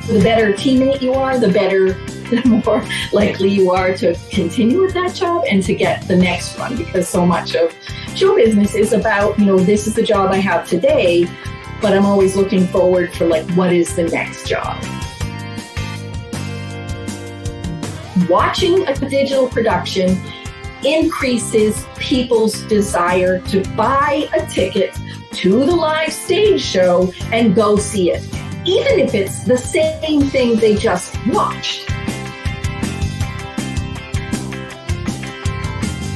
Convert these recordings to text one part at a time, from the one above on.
The better teammate you are, the more likely you are to continue with that job and to get the next one, because so much of show business is about, this is the job I have today, but I'm always looking forward for what is the next job. Watching a digital production increases people's desire to buy a ticket to the live stage show and go see it, even if it's the same thing they just watched.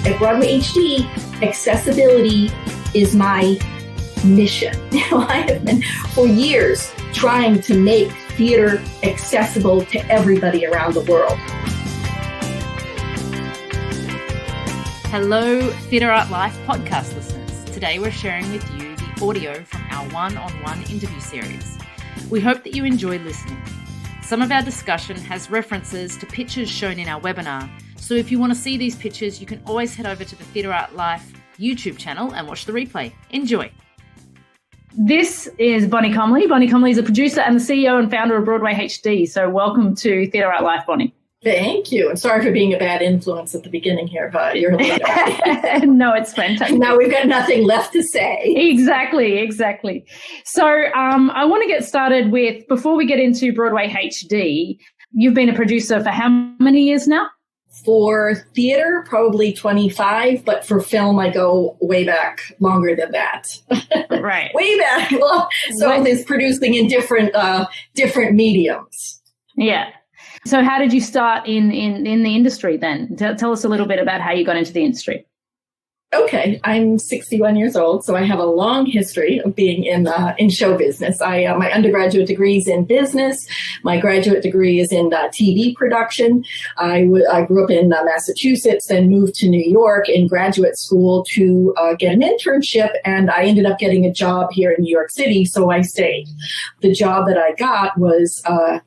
At BroadwayHD, accessibility is my mission. I have been for years trying to make theater accessible to everybody around the world. Hello, TheatreArtLife podcast listeners. Today we're sharing with you the audio from our one-on-one interview series. We hope that you enjoy listening. Some of our discussion has references to pictures shown in our webinar, so if you want to see these pictures, you can always head over to the TheatreArtLife YouTube channel and watch the replay. Enjoy. This is Bonnie Comley. Bonnie Comley is a producer and the CEO and founder of BroadwayHD. So welcome to TheatreArtLife, Bonnie. Thank you. And sorry for being a bad influence at the beginning here, but you're No, it's fantastic. Now we've got nothing left to say. Exactly. So I want to get started with, before we get into BroadwayHD, you've been a producer for how many years now? For theater, probably 25, but for film, I go way back, longer than that. Right. Way back. Well, so it's producing in different mediums. Yeah. So how did you start in the industry then? Tell us a little bit about how you got into the industry. Okay, I'm 61 years old, so I have a long history of being in show business. My undergraduate degree is in business. My graduate degree is in TV production. I grew up in Massachusetts, then moved to New York in graduate school to get an internship, and I ended up getting a job here in New York City, so I stayed. The job that I got was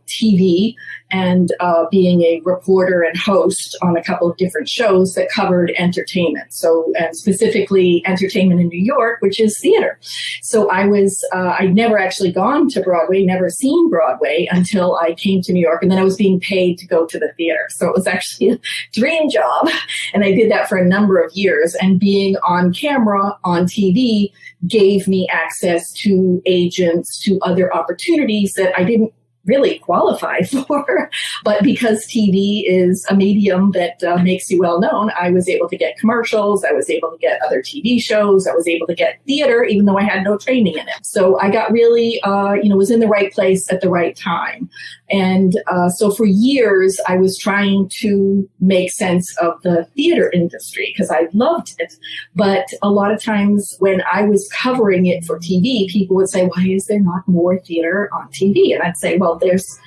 TV and being a reporter and host on a couple of different shows that covered entertainment. So, and specifically entertainment in New York, which is theater. So I'd never actually gone to Broadway, never seen Broadway until I came to New York. And then I was being paid to go to the theater. So it was actually a dream job. And I did that for a number of years. And being on camera, on TV, gave me access to agents, to other opportunities that I didn't really qualify for. But because TV is a medium that makes you well known, I was able to get commercials. I was able to get other TV shows. I was able to get theater, even though I had no training in it. So I got really, was in the right place at the right time. And so for years, I was trying to make sense of the theater industry because I loved it. But a lot of times when I was covering it for TV, people would say, why is there not more theater on TV? And I'd say, well, there's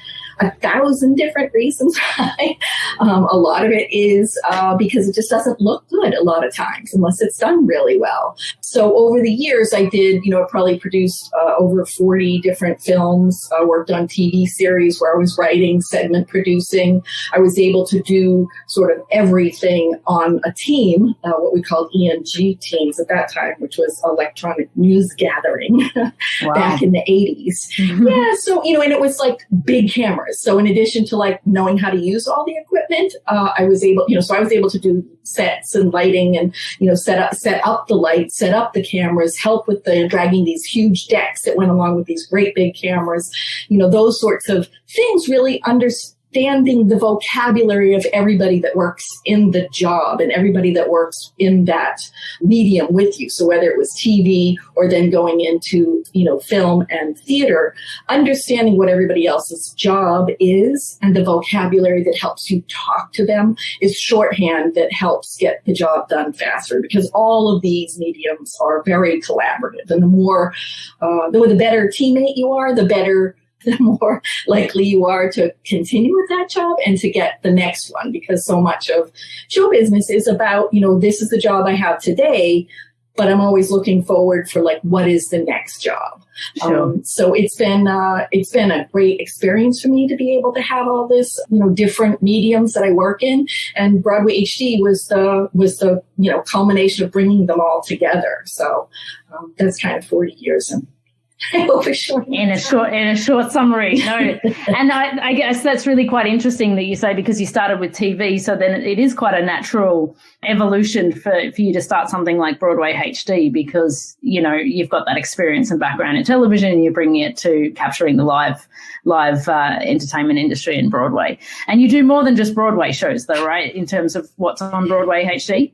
1,000 different reasons why. A lot of it is because it just doesn't look good a lot of times unless it's done really well. So over the years, I did, probably produced over 40 different films, worked on TV series where I was writing, segment producing. I was able to do sort of everything on a team, what we called ENG teams at that time, which was electronic news gathering back in the 80s. Mm-hmm. Yeah, so, and it was like big cameras. So in addition to knowing how to use all the equipment, I was able to do sets and lighting and, set up the lights, set up the cameras, help with dragging these huge decks that went along with these great big cameras, those sorts of things, really understanding the vocabulary of everybody that works in the job and everybody that works in that medium with you. So whether it was TV or then going into, film and theater, understanding what everybody else's job is and the vocabulary that helps you talk to them is shorthand that helps get the job done faster, because all of these mediums are very collaborative. And the better teammate you are, the more likely you are to continue with that job and to get the next one, because so much of show business is about, this is the job I have today, but I'm always looking forward for what is the next job. Sure. So it's been a great experience for me to be able to have all this, different mediums that I work in, and BroadwayHD was the culmination of bringing them all together. So that's kind of 40 years and I hope it's short. In a short summary. No. And I guess that's really quite interesting that you say, because you started with TV, so then it is quite a natural evolution for you to start something like Broadway HD, because, you know, you've got that experience and background in television and you're bringing it to capturing the live entertainment industry in Broadway. And you do more than just Broadway shows though, right, in terms of what's on Broadway HD?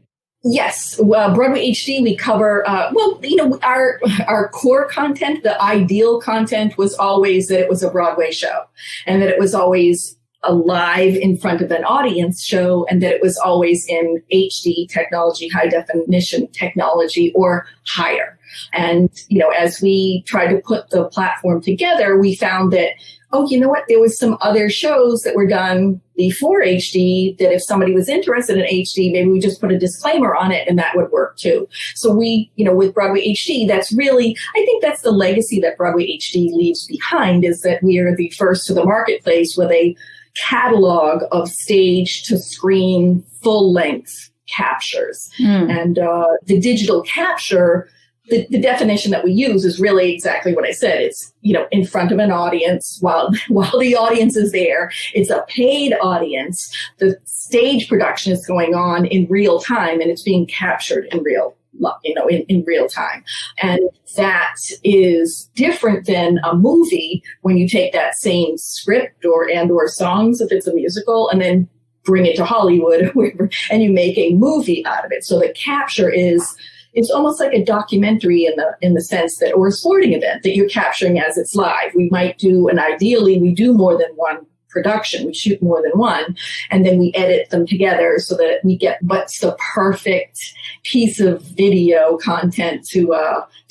Yes. Well, Broadway HD, we cover, our core content, the ideal content was always that it was a Broadway show and that it was always a live in front of an audience show and that it was always in HD technology, high definition technology or higher. And, you know, as we tried to put the platform together, we found that, oh, you know what? There was some other shows that were done before HD that if somebody was interested in HD, maybe we just put a disclaimer on it and that would work too. So we, you know, with Broadway HD, that's really, I think that's the legacy that Broadway HD leaves behind, is that we are the first to the marketplace with a catalog of stage to screen full length captures. And the digital capture, the definition that we use is really exactly what I said. It's, you know, in front of an audience while the audience is there. It's a paid audience. The stage production is going on in real time and it's being captured in real time. And that is different than a movie when you take that same script or songs, if it's a musical, and then bring it to Hollywood and you make a movie out of it. So the capture it's almost like a documentary in the sense that, or a sporting event that you're capturing as it's live. We might do, and ideally we do more than one production. We shoot more than one, and then we edit them together so that we get what's the perfect piece of video content to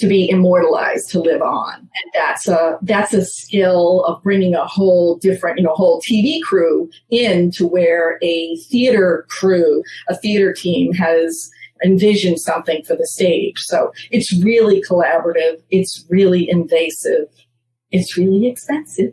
be immortalized, to live on. And that's a skill of bringing a whole different, whole TV crew into where a theater team has envision something for the stage. So it's really collaborative. It's really invasive. It's really expensive.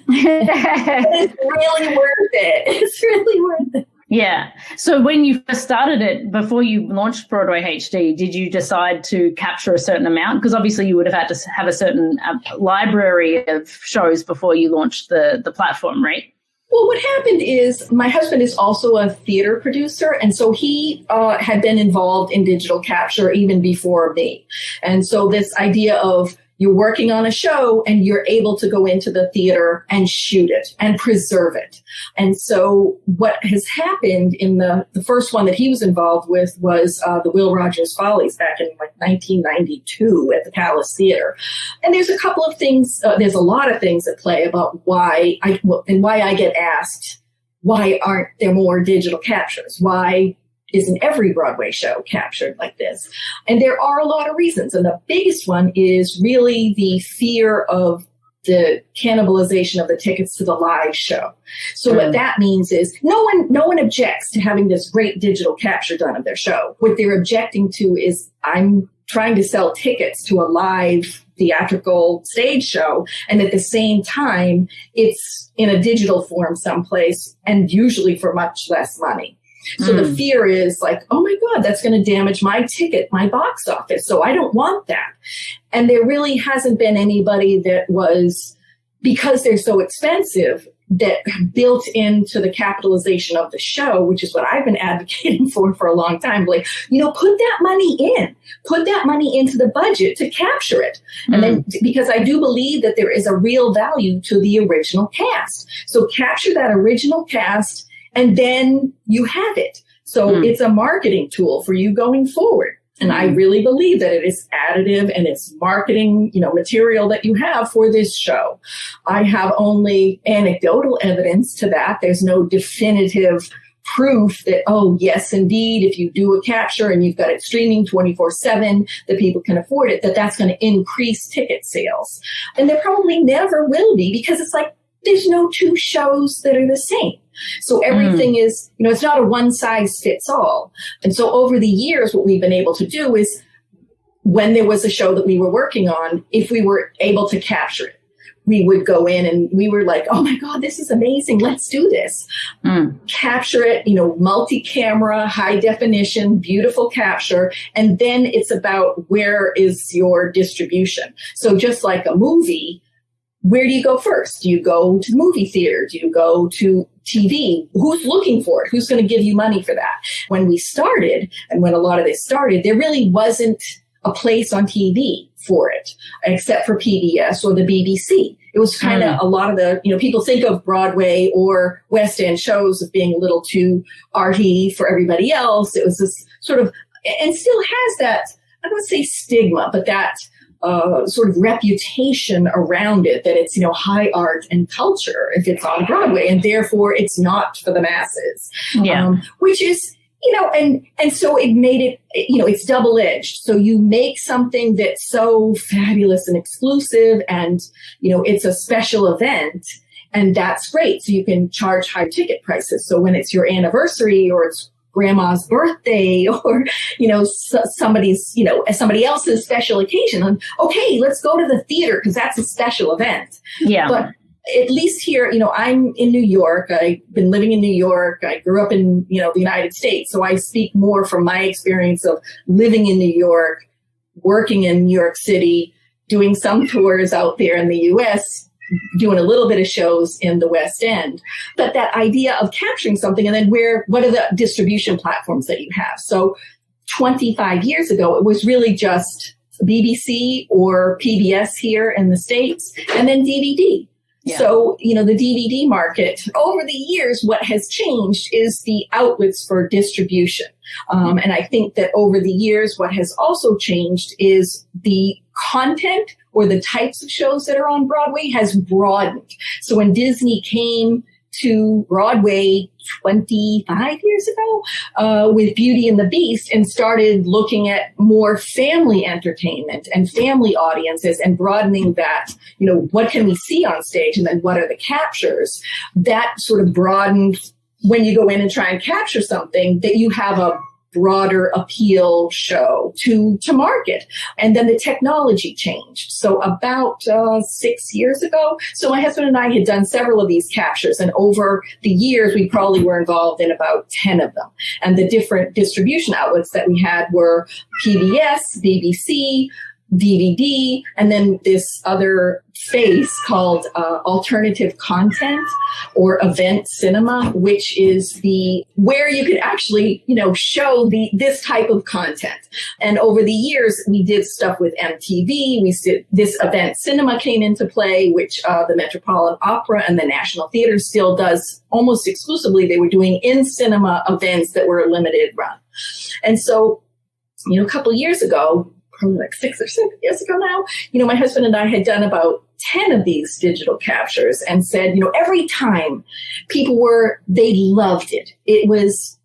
It's really worth it. It's really worth it. Yeah. So when you first started it, before you launched Broadway HD, did you decide to capture a certain amount? Because obviously you would have had to have a certain library of shows before you launched the platform, right? Well, what happened is my husband is also a theater producer, and so he had been involved in digital capture even before me. And so this idea of you're working on a show and you're able to go into the theater and shoot it and preserve it. And so what has happened in the first one that he was involved with was the Will Rogers Follies back in 1992 at the Palace Theater. And there's a couple of things, there's a lot of things at play about why I get asked, why aren't there more digital captures? Why isn't every Broadway show captured like this? And there are a lot of reasons. And the biggest one is really the fear of the cannibalization of the tickets to the live show. So what that means is no one objects to having this great digital capture done of their show. What they're objecting to is, I'm trying to sell tickets to a live theatrical stage show, and at the same time, it's in a digital form someplace, and usually for much less money. So the fear is like, oh my God, that's going to damage my ticket, my box office. So I don't want that. And there really hasn't been anybody that was, because they're so expensive, that built into the capitalization of the show, which is what I've been advocating for a long time. Like, put that money into the budget to capture it. And then, because I do believe that there is a real value to the original cast. So capture that original cast, and then you have it. So it's a marketing tool for you going forward. And I really believe that it is additive and it's marketing, material that you have for this show. I have only anecdotal evidence to that. There's no definitive proof that, oh, yes, indeed, if you do a capture and you've got it streaming 24/7, that people can afford it, that's going to increase ticket sales. And there probably never will be, because it's like, there's no two shows that are the same. So everything is, it's not a one size fits all. And so over the years, what we've been able to do is, when there was a show that we were working on, if we were able to capture it, we would go in and we were like, oh my God, this is amazing. Let's do this. Capture it, multi-camera, high definition, beautiful capture. And then it's about where is your distribution. So just like a movie, where do you go first? Do you go to the movie theater? Do you go to TV? Who's looking for it? Who's going to give you money for that? When we started, and when a lot of this started, there really wasn't a place on TV for it, except for PBS or the BBC. It was kind of a lot of the, people think of Broadway or West End shows as being a little too arty for everybody else. It was this sort of, and still has that, I don't want to say stigma, but that sort of reputation around it, that it's, high art and culture if it's on Broadway, and therefore it's not for the masses. Which is, and so it made it, it's double-edged. So you make something that's so fabulous and exclusive and, it's a special event, and that's great. So you can charge high ticket prices. So when it's your anniversary or it's grandma's birthday or, somebody else's special occasion, and okay, let's go to the theater because that's a special event. But at least here, I'm in New York. I've been living in New York. I grew up in, the United States. So I speak more from my experience of living in New York, working in New York City, doing some tours out there in the US, doing a little bit of shows in the West End. But that idea of capturing something and then what are the distribution platforms that you have? So 25 years ago, it was really just BBC or PBS here in the States, and then DVD. So, the DVD market, over the years, what has changed is the outlets for distribution. And I think that over the years, what has also changed is the content or the types of shows that are on Broadway has broadened. So when Disney came to Broadway 25 years ago with Beauty and the Beast and started looking at more family entertainment and family audiences and broadening that, what can we see on stage and then what are the captures, that sort of broadened when you go in and try and capture something that you have a broader appeal show to market. And then the technology changed. So about 6 years ago, so my husband and I had done several of these captures, and over the years, we probably were involved in about 10 of them. And the different distribution outlets that we had were PBS, BBC, DVD, and then this other space called alternative content or event cinema, which is where you could actually, show this type of content. And over the years, we did stuff with MTV. This event cinema came into play, which the Metropolitan Opera and the National Theater still does almost exclusively. They were doing in-cinema events that were a limited run. And so, a couple of years ago, probably like 6 or 7 years ago now, my husband and I had done about 10 of these digital captures and said, every time they loved it. It was,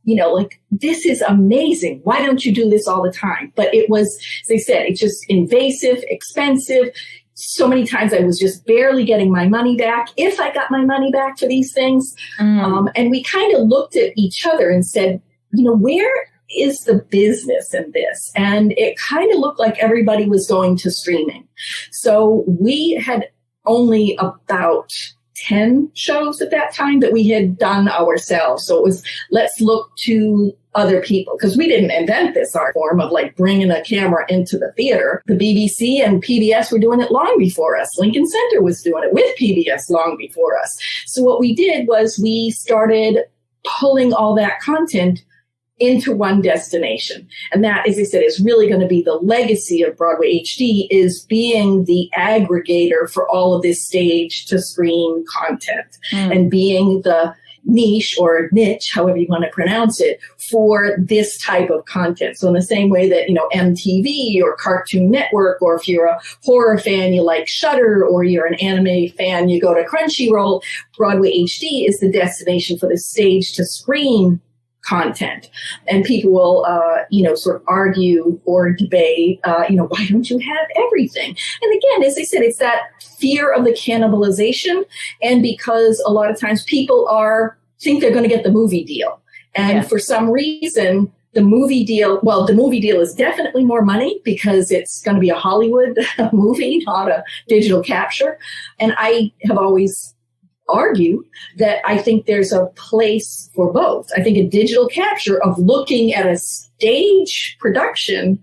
this is amazing. Why don't you do this all the time? But it was, as they said, it's just invasive, expensive. So many times I was just barely getting my money back, if I got my money back for these things. And we kind of looked at each other and said, where is the business in this? And it kind of looked like everybody was going to streaming. So we had only about 10 shows at that time that we had done ourselves. So it was, let's look to other people, because we didn't invent this art form of like bringing a camera into the theater. The BBC and PBS were doing it long before us. Lincoln Center was doing it with PBS long before us. So what we did was we started pulling all that content into one destination. And that, as I said, is really going to be the legacy of Broadway HD, is being the aggregator for all of this stage to screen content and being the niche or niche, however you want to pronounce it, for this type of content. So in the same way that, MTV or Cartoon Network, or if you're a horror fan, you like Shudder, or you're an anime fan, you go to Crunchyroll, Broadway HD is the destination for the stage to screen content. And people will, sort of argue or debate, why don't you have everything? And again, as I said, it's that fear of the cannibalization. And because a lot of times people think they're going to get the movie deal. And for some reason, the movie deal is definitely more money because it's going to be a Hollywood movie, not a digital capture. And I have always argued that I think there's a place for both. I think a digital capture of looking at a stage production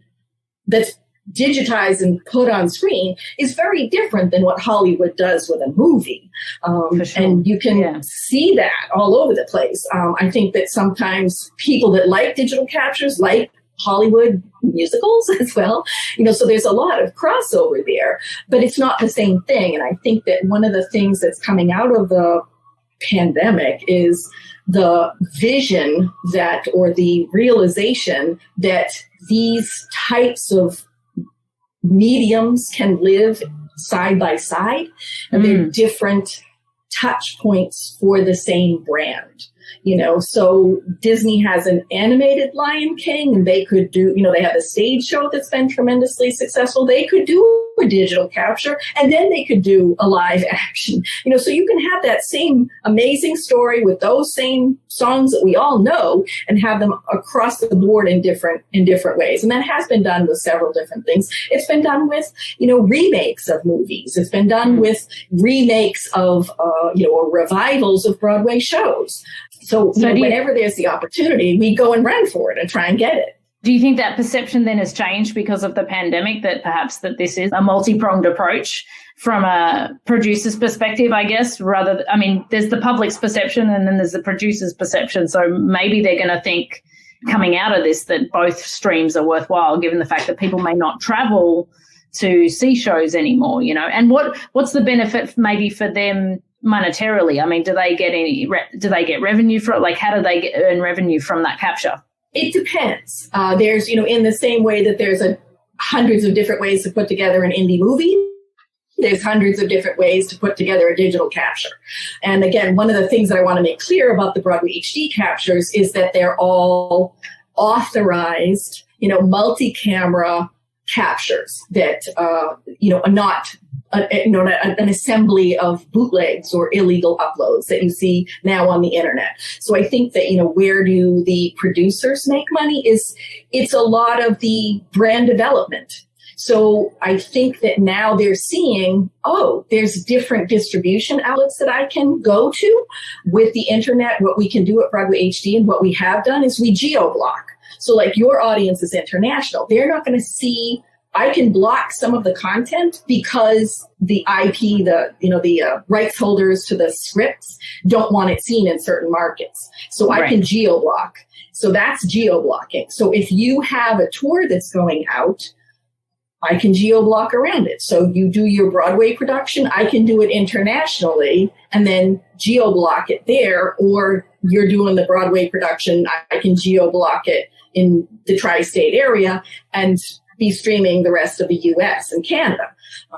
that's digitized and put on screen is very different than what Hollywood does with a movie. For sure. And you can see that all over the place. I think that sometimes people that like digital captures like Hollywood musicals as well. So there's a lot of crossover there, but it's not the same thing. And I think that one of the things that's coming out of the pandemic is the vision or the realization that these types of mediums can live side by side, and they're different touch points for the same brand. So Disney has an animated Lion King, and they could do, they have a stage show that's been tremendously successful. They could do a digital capture, and then they could do a live action. So you can have that same amazing story with those same songs that we all know, and have them across the board in different ways. And that has been done with several different things. It's been done with, remakes of movies. It's been done with remakes of, or revivals of Broadway shows. So whenever there's the opportunity, we go and run for it and try and get it. Do you think that perception then has changed because of the pandemic, that perhaps that this is a multi-pronged approach from a producer's perspective, I guess, there's the public's perception and then there's the producer's perception. So maybe they're going to think coming out of this that both streams are worthwhile, given the fact that people may not travel to see shows anymore, and what's the benefit maybe for them monetarily? Do they get revenue for it? Like, how do they earn revenue from that capture? It depends. There's, in the same way that there's hundreds of different ways to put together an indie movie, there's hundreds of different ways to put together a digital capture. And again, one of the things that I want to make clear about the Broadway HD captures is that they're all authorized, multi-camera captures that, are not an assembly of bootlegs or illegal uploads that you see now on the internet. So I think that, where do the producers make money it's a lot of the brand development. So I think that now they're seeing, there's different distribution outlets that I can go to with the internet. What we can do at Broadway HD and what we have done is we geo-block. So like your audience is international. They're not going to see, I can block some of the content because the IP, the rights holders to the scripts don't want it seen in certain markets. So I can geo-block. So that's geo-blocking. So if you have a tour that's going out, I can geo-block around it. So you do your Broadway production, I can do it internationally and then geo-block it there, or you're doing the Broadway production, I can geo-block it in the tri-state area and be streaming the rest of the US and Canada,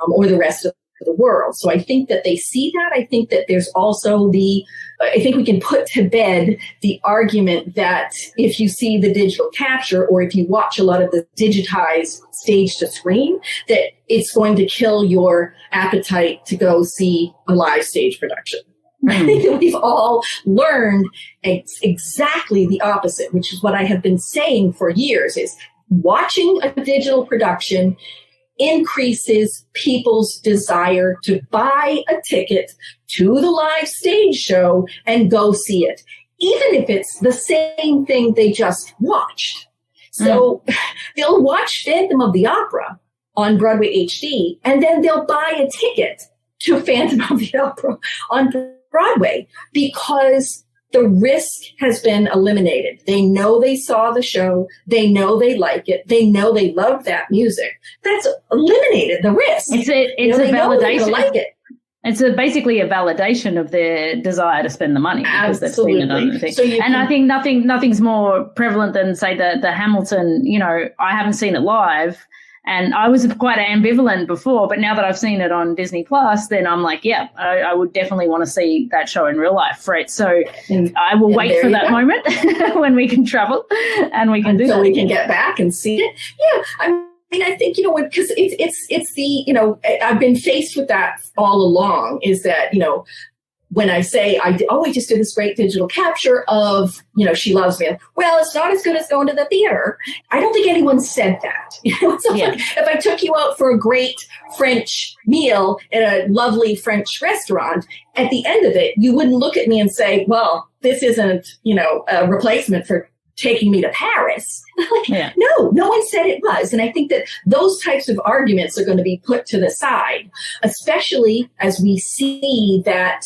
or the rest of the world. So I think that they see that. I think that there's also I think we can put to bed the argument that if you see the digital capture or if you watch a lot of the digitized stage to screen, that it's going to kill your appetite to go see a live stage production. I think that we've all learned exactly the opposite, which is what I have been saying for years, is watching a digital production increases people's desire to buy a ticket to the live stage show and go see it, even if it's the same thing they just watched. So they'll watch Phantom of the Opera on Broadway HD, and then they'll buy a ticket to Phantom of the Opera on Broadway because the risk has been eliminated. They know they saw the show. They know they like it. They know they love that music. That's eliminated the risk. It's a validation. Like it. It's basically a validation of their desire to spend the money because they've seen it on the thing. So I think nothing's more prevalent than, say, the Hamilton. I haven't seen it live. And I was quite ambivalent before, but now that I've seen it on Disney Plus, then I'm like, I would definitely want to see that show in real life, right? So I will wait for that moment when we can travel and we can do that. So we can get back and see it. Yeah, I think, because it's the, I've been faced with that all along, is that, when I say, I just did this great digital capture of, She Loves Me. Well, it's not as good as going to the theater. I don't think anyone said that. It's like if I took you out for a great French meal at a lovely French restaurant, at the end of it, you wouldn't look at me and say, well, this isn't, a replacement for taking me to Paris. No one said it was. And I think that those types of arguments are going to be put to the side, especially as we see that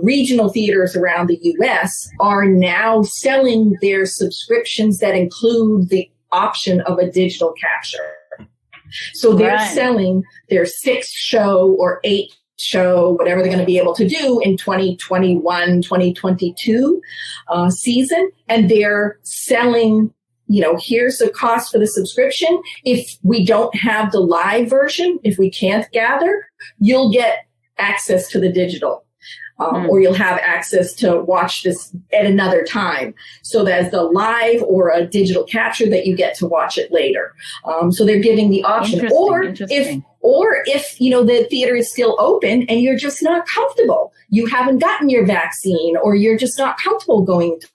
regional theaters around the U.S. are now selling their subscriptions that include the option of a digital capture. So they're selling their 6-show or 8-show, whatever they're going to be able to do in 2021, 2022 season. And they're selling, here's the cost for the subscription. If we don't have the live version, if we can't gather, you'll get access to the digital. Or you'll have access to watch this at another time. So there's the live or a digital capture that you get to watch it later. So they're giving the option. Or if the theater is still open and you're just not comfortable, you haven't gotten your vaccine, or you're just not comfortable going to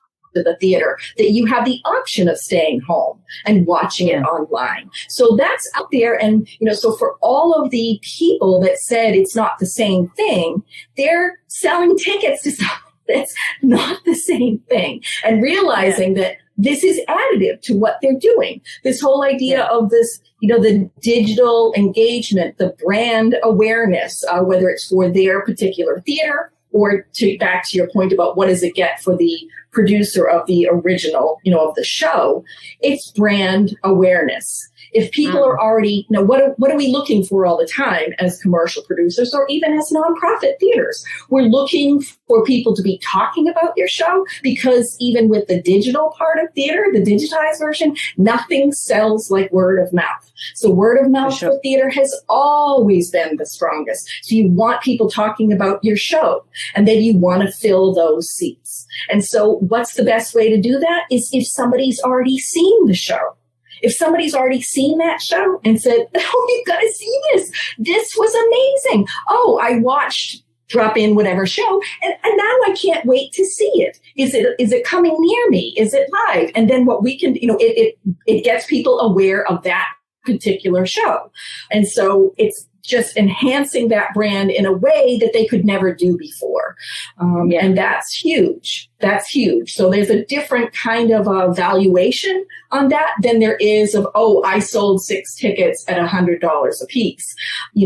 the theater, that you have the option of staying home and watching it online. So that's out there. And, so for all of the people that said it's not the same thing, they're selling tickets to something that's not the same thing, and realizing that this is additive to what they're doing. This whole idea of this, the digital engagement, the brand awareness, whether it's for their particular theater, or back to your point about what does it get for the producer of the original, of the show, it's brand awareness. If people are already, what are we looking for all the time as commercial producers, or even as nonprofit theaters? We're looking for people to be talking about your show, because even with the digital part of theater, the digitized version, nothing sells like word of mouth. So word of mouth for theater has always been the strongest. So you want people talking about your show, and then you want to fill those seats. And so what's the best way to do that is if somebody's already seen the show. If somebody's already seen that show and said, oh, you've got to see this. This was amazing. Oh, I watched drop in whatever show, and now I can't wait to see it. Is it coming near me? Is it live? And then what we can, it gets people aware of that particular show. And so it's just enhancing that brand in a way that they could never do before. And that's huge. That's huge. So there's a different kind of valuation on that than there is of, I sold 6 tickets at $100 a piece.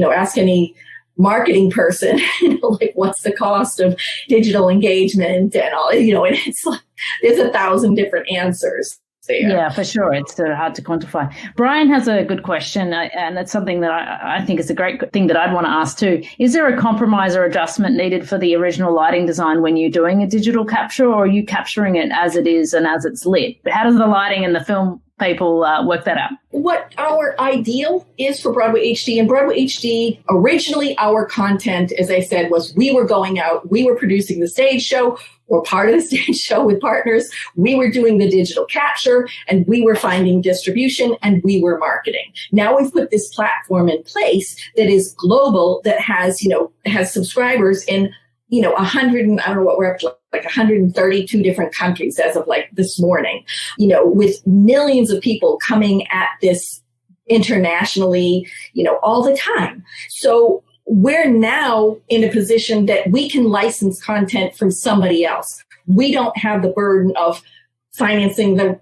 Ask any marketing person, like, what's the cost of digital engagement and all, and it's like, there's 1,000 different answers. Yeah, for sure. It's hard to quantify. Brian has a good question, and it's something that I think is a great thing that I'd want to ask too. Is there a compromise or adjustment needed for the original lighting design when you're doing a digital capture, or are you capturing it as it is and as it's lit? How does the lighting and the film people work that out? What our ideal is for Broadway HD, and Broadway HD, originally our content, as I said, was we were going out, we were producing the stage show, or part of the stage show with partners, we were doing the digital capture, and we were finding distribution, and we were marketing. Now we've put this platform in place that is global, that has subscribers in 100, and I don't know what we're up to, like 132 different countries as of like this morning, with millions of people coming at this internationally, all the time. So we're now in a position that we can license content from somebody else. We don't have the burden of financing the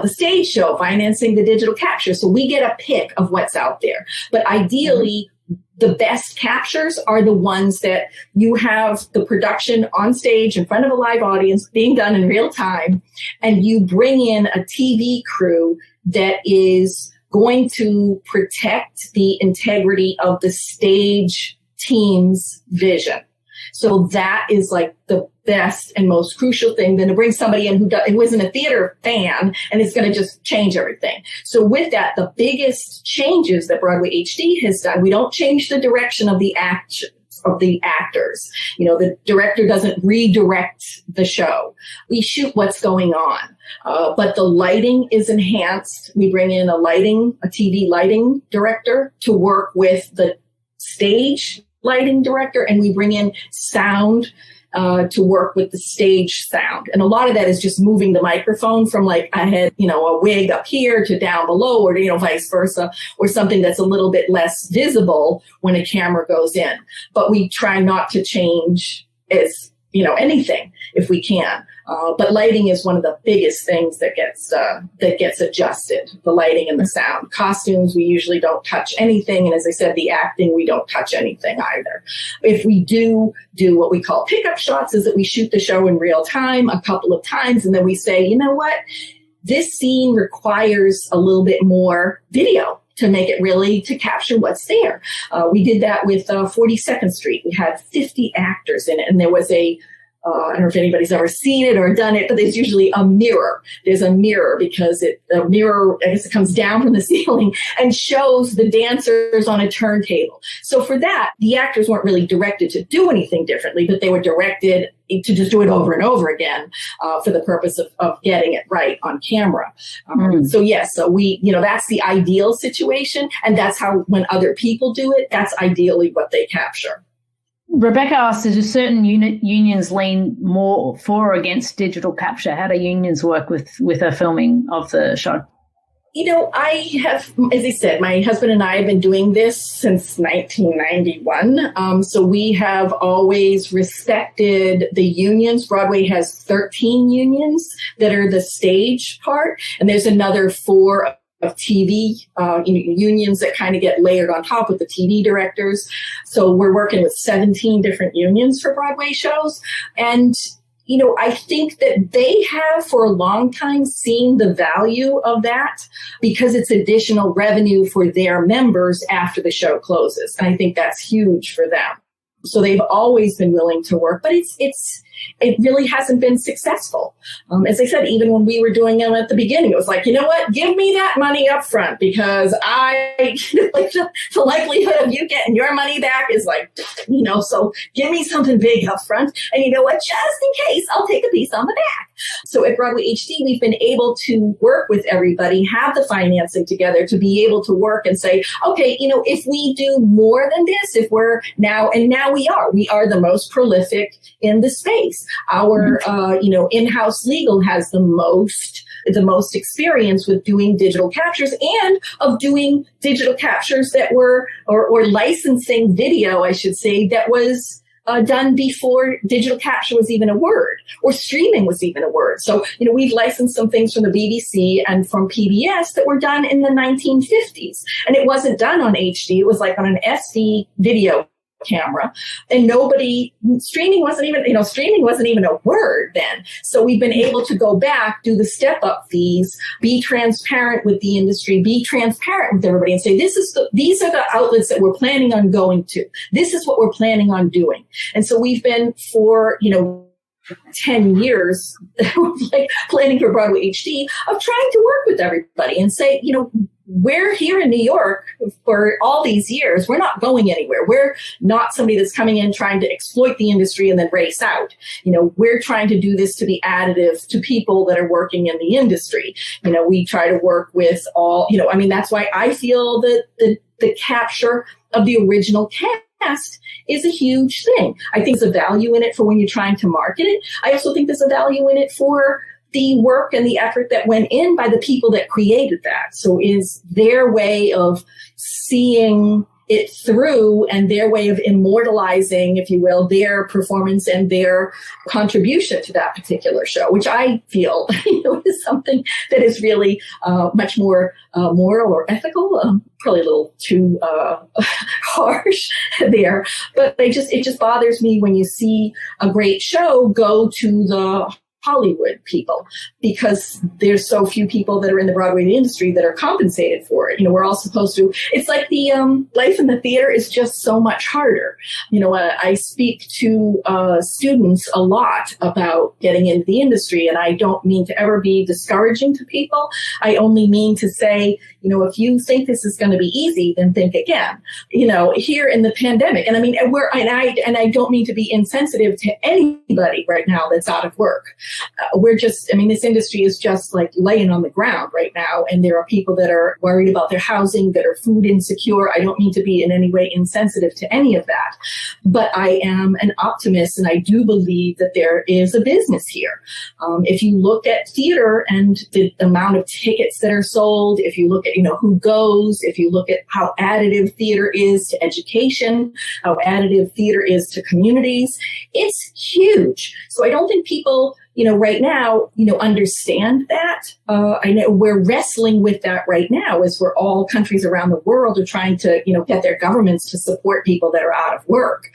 stage show, financing the digital capture. So we get a pick of what's out there. But ideally, the best captures are the ones that you have the production on stage in front of a live audience being done in real time, and you bring in a TV crew that is going to protect the integrity of the stage team's vision. So that is like the best and most crucial thing than to bring somebody in who isn't a theater fan and is going to just change everything. So with that, the biggest changes that Broadway HD has done, we don't change the direction of the actions of the actors. The director doesn't redirect the show. We shoot what's going on. But the lighting is enhanced. We bring in a TV lighting director to work with the stage lighting director, and we bring in sound to work with the stage sound. And a lot of that is just moving the microphone from like I had, a wig up here to down below, or, vice versa, or something that's a little bit less visible when a camera goes in. But we try not to change anything if we can. But lighting is one of the biggest things that gets adjusted, the lighting and the sound. Costumes, we usually don't touch anything. And as I said, the acting, we don't touch anything either. If we do what we call pickup shots, is that we shoot the show in real time a couple of times. And then we say, you know what, this scene requires a little bit more video to make it really to capture what's there. We did that with 42nd Street. We had 50 actors in it, and there was I don't know if anybody's ever seen it or done it, but there's usually a mirror. There's a mirror because the mirror, I guess it comes down from the ceiling and shows the dancers on a turntable. So for that, the actors weren't really directed to do anything differently, but they were directed to just do it over and over again for the purpose of getting it right on camera. So yes, so we, that's the ideal situation. And that's how, when other people do it, that's ideally what they capture. Rebecca asked, do certain unions lean more for or against digital capture? How do unions work with a filming of the show? I have, as I said, my husband and I have been doing this since 1991. So we have always respected the unions. Broadway has 13 unions that are the stage part, and there's another 4 of TV unions that kind of get layered on top with the TV directors. So we're working with 17 different unions for Broadway shows. And, I think that they have for a long time seen the value of that because it's additional revenue for their members after the show closes. And I think that's huge for them. So they've always been willing to work, but it really hasn't been successful. As I said, even when we were doing them at the beginning, it was like, you know what, give me that money up front because the likelihood of you getting your money back is like, so give me something big up front. And you know what, just in case, I'll take a piece on the back. So at BroadwayHD, we've been able to work with everybody, have the financing together to be able to work and say, okay, if we do more than this, if we're now we are the most prolific in the space. Our, in-house legal has the most experience with doing digital captures and of doing digital captures that were, or licensing video, I should say, that was done before digital capture was even a word or streaming was even a word. So, we've licensed some things from the BBC and from PBS that were done in the 1950s. And it wasn't done on HD. It was like on an SD video camera, and streaming wasn't even a word then. So we've been able to go back, do the step up fees, be transparent with the industry, be transparent with everybody and say, these are the outlets that we're planning on going to. This is what we're planning on doing. And so we've been for, 10 years like planning for BroadwayHD of trying to work with everybody and say, we're here in New York for all these years. We're not going anywhere. We're not somebody that's coming in trying to exploit the industry and then race out. We're trying to do this to be additive to people that are working in the industry. We try to work with all, that's why I feel that the capture of the original cast is a huge thing. I think there's a value in it for when you're trying to market it. I also think there's a value in it for the work and the effort that went in by the people that created that. So is their way of seeing it through and their way of immortalizing, if you will, their performance and their contribution to that particular show, which I feel is something that is really much more moral or ethical. Probably a little too harsh there, but it just bothers me when you see a great show go to the Hollywood people, because there's so few people that are in the Broadway industry that are compensated for it. We're all supposed to, it's like the life in the theater is just so much harder. I speak to students a lot about getting into the industry, and I don't mean to ever be discouraging to people. I only mean to say, if you think this is going to be easy, then think again. Here in the pandemic, and I don't mean to be insensitive to anybody right now that's out of work. This industry is just like laying on the ground right now. And there are people that are worried about their housing, that are food insecure. I don't mean to be in any way insensitive to any of that, but I am an optimist, and I do believe that there is a business here. If you look at theater and the amount of tickets that are sold, if you look at, who goes, if you look at how additive theater is to education, how additive theater is to communities, it's huge. So I don't think people, right now, understand that. I know we're wrestling with that right now as we're all countries around the world are trying to, get their governments to support people that are out of work.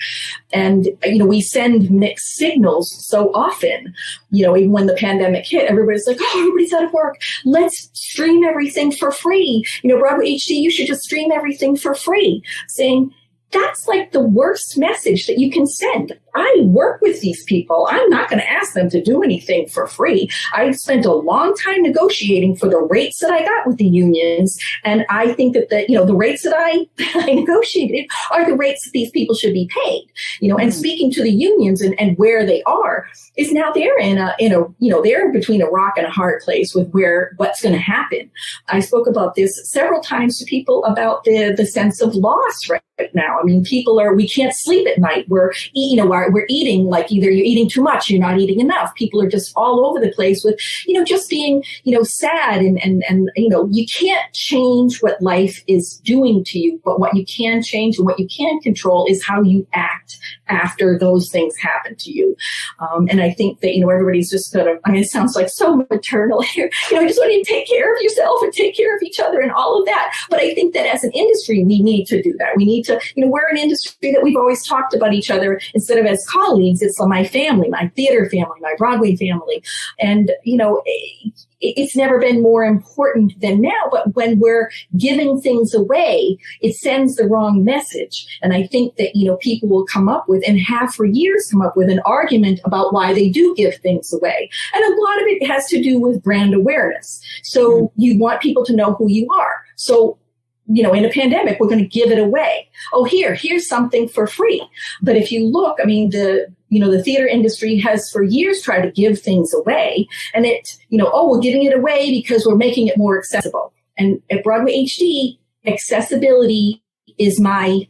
And, we send mixed signals so often, even when the pandemic hit, everybody's like, oh, everybody's out of work. Let's stream everything for free. BroadwayHD, you should just stream everything for free. Saying, that's like the worst message that you can send. I work with these people. I'm not going to ask them to do anything for free. I spent a long time negotiating for the rates that I got with the unions. And I think that the rates that I negotiated are the rates that these people should be paid. And speaking to the unions and where they are is now they're they're between a rock and a hard place with what's going to happen. I spoke about this several times to people about the sense of loss right now. We can't sleep at night. We're eating like either you're eating too much, you're not eating enough. People are just all over the place with, just being, sad and you can't change what life is doing to you, but what you can change and what you can control is how you act after those things happen to you. And I think that, everybody's just it sounds like so maternal here. Just want you to take care of yourself and take care of each other and all of that. But I think that as an industry, we need to do that. We need to, we're an industry that we've always talked about each other instead of as colleagues. It's my family, my theater family, my Broadway family. And, it's never been more important than now. But when we're giving things away, it sends the wrong message. And I think that, people will come up with and have for years come up with an argument about why they do give things away. And a lot of it has to do with brand awareness. So you want people to know who you are. So in a pandemic, we're going to give it away. Oh, here's something for free. But if you look, the theater industry has for years tried to give things away, and we're giving it away because we're making it more accessible. And at BroadwayHD, accessibility is my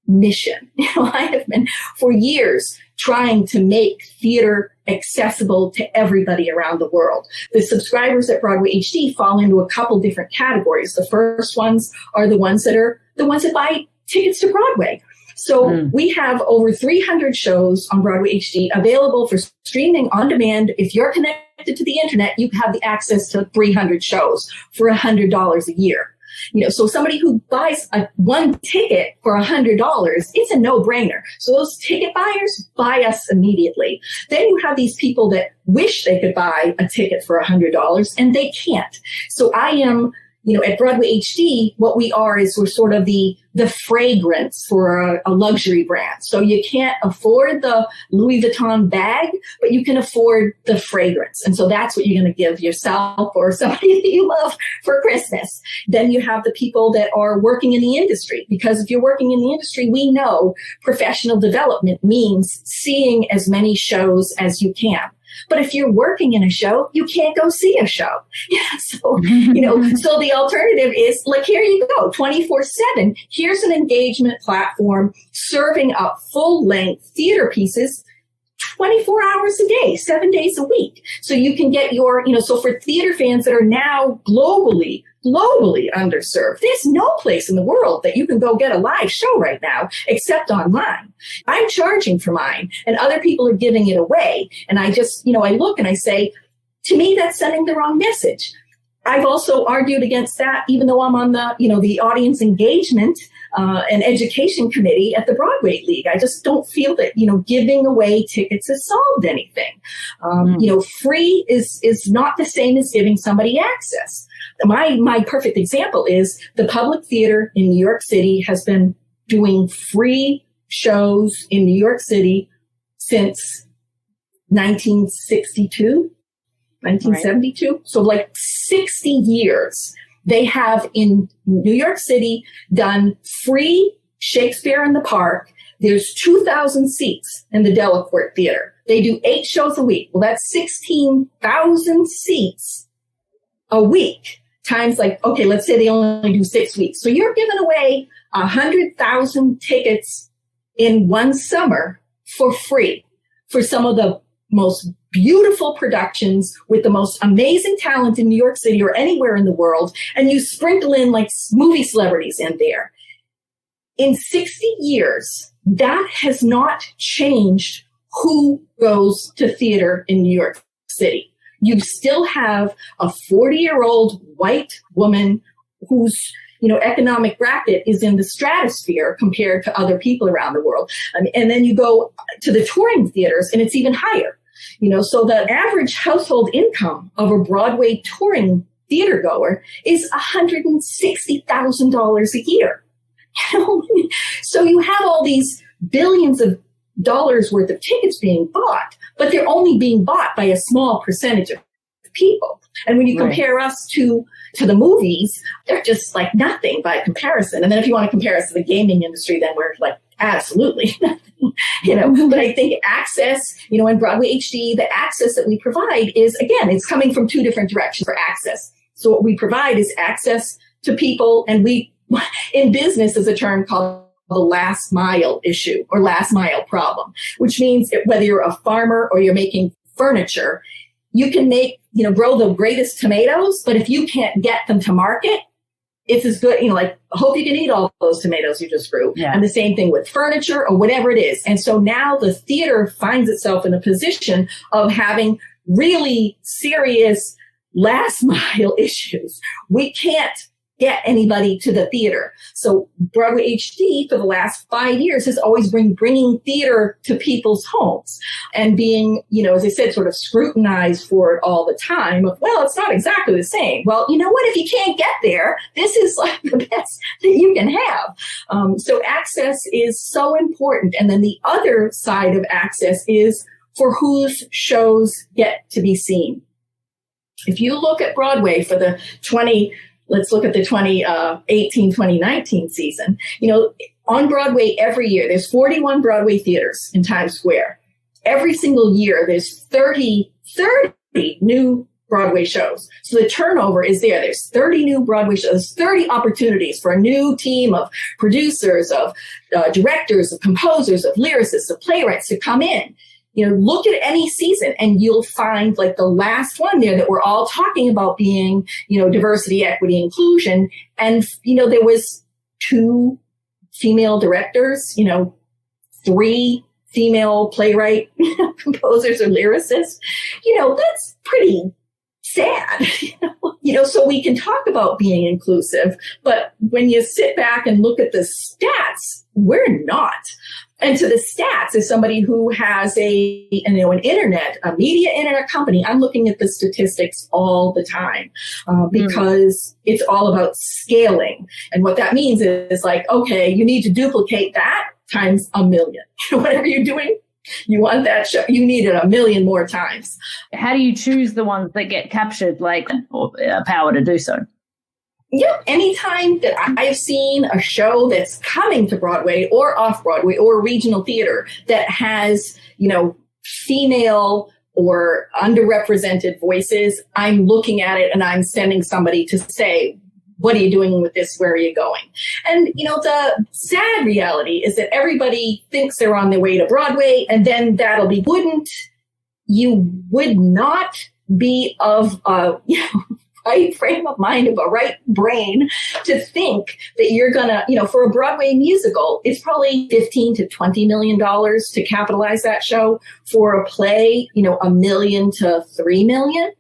mission. I have been for years trying to make theater accessible to everybody around the world. The subscribers at BroadwayHD fall into a couple different categories. The first ones are the ones that buy tickets to Broadway. So we have over 300 shows on BroadwayHD available for streaming on demand. If you're connected to the internet, you have the access to 300 shows for $100 a year. So somebody who buys one ticket for $100, it's a no-brainer. So those ticket buyers buy us immediately. Then you have these people that wish they could buy a ticket for $100 and they can't. So I am, at BroadwayHD, what we are is we're sort of the fragrance for a luxury brand. So you can't afford the Louis Vuitton bag, but you can afford the fragrance. And so that's what you're going to give yourself or somebody that you love for Christmas. Then you have the people that are working in the industry, because if you're working in the industry, we know professional development means seeing as many shows as you can. But if you're working in a show, you can't go see a show. So, so the alternative is like, here you go, 24/7. Here's an engagement platform serving up full-length theater pieces 24 hours a day, 7 days a week. So you can get your, so for theater fans that are now globally underserved, there's no place in the world that you can go get a live show right now except online. I'm charging for mine and other people are giving it away. And I just, I look and I say, to me, that's sending the wrong message. I've also argued against that, even though I'm on the audience engagement and education committee at the Broadway League. I just don't feel that, giving away tickets has solved anything. Free is not the same as giving somebody access. My perfect example is the Public Theater in New York City has been doing free shows in New York City since 1972. Right. So like 60 years. They have in New York City done free Shakespeare in the Park. There's 2,000 seats in the Delacorte Theater. They do 8 shows a week. Well, that's 16,000 seats a week times okay, let's say they only do 6 weeks. So you're giving away 100,000 tickets in one summer for free for some of the most beautiful productions with the most amazing talent in New York City or anywhere in the world. And you sprinkle in movie celebrities in there. In 60 years, that has not changed who goes to theater in New York City. You still have a 40-year-old white woman whose economic bracket is in the stratosphere compared to other people around the world. And then you go to the touring theaters and it's even higher. So the average household income of a Broadway touring theater goer is $160,000 a year. So you have all these billions of dollars worth of tickets being bought, but they're only being bought by a small percentage of people. And when you compare us to the movies, they're just nothing by comparison. And then if you want to compare us to the gaming industry, then we're absolutely nothing, But I think access, in BroadwayHD, the access that we provide is, again, it's coming from 2 different directions for access. So what we provide is access to people, and we, in business, is a term called the last mile issue or last mile problem, which means that whether you're a farmer or you're making furniture, you can grow the greatest tomatoes, but if you can't get them to market, it's as good, hope you can eat all those tomatoes you just grew. Yeah. And the same thing with furniture or whatever it is. And so now the theater finds itself in a position of having really serious last mile issues. We can't get anybody to the theater. So BroadwayHD for the last 5 years has always been bringing theater to people's homes and being, as I said, sort of scrutinized for it all the time of, well, it's not exactly the same. Well, you know what? If you can't get there, this is the best that you can have. So access is so important. And then the other side of access is for whose shows get to be seen. If you look at Broadway for the let's look at the 2018-2019 season. On Broadway every year, there's 41 Broadway theaters in Times Square. Every single year, there's 30 new Broadway shows. So the turnover is there. There's 30 new Broadway shows, 30 opportunities for a new team of producers, of directors, of composers, of lyricists, of playwrights to come in. Look at any season and you'll find the last one there that we're all talking about being, diversity, equity, inclusion. And, there was 2 female directors, 3 female playwright composers or lyricists. That's pretty sad, so we can talk about being inclusive, but when you sit back and look at the stats, we're not. And to the stats, as somebody who has an media internet company, I'm looking at the statistics all the time because it's all about scaling. And what that means is okay, you need to duplicate that times 1 million. Whatever you're doing, you want that show, you need it 1 million more times. How do you choose the ones that get captured, or power to do so? Yep. Anytime that I've seen a show that's coming to Broadway or off Broadway or a regional theater that has, female or underrepresented voices, I'm looking at it and I'm sending somebody to say, what are you doing with this? Where are you going? And, the sad reality is that everybody thinks they're on their way to Broadway, and then you would not be of, right frame of mind, of a right brain to think that you're gonna, for a Broadway musical, it's probably $15 to $20 million to capitalize that show. For a play, $1 million to $3 million.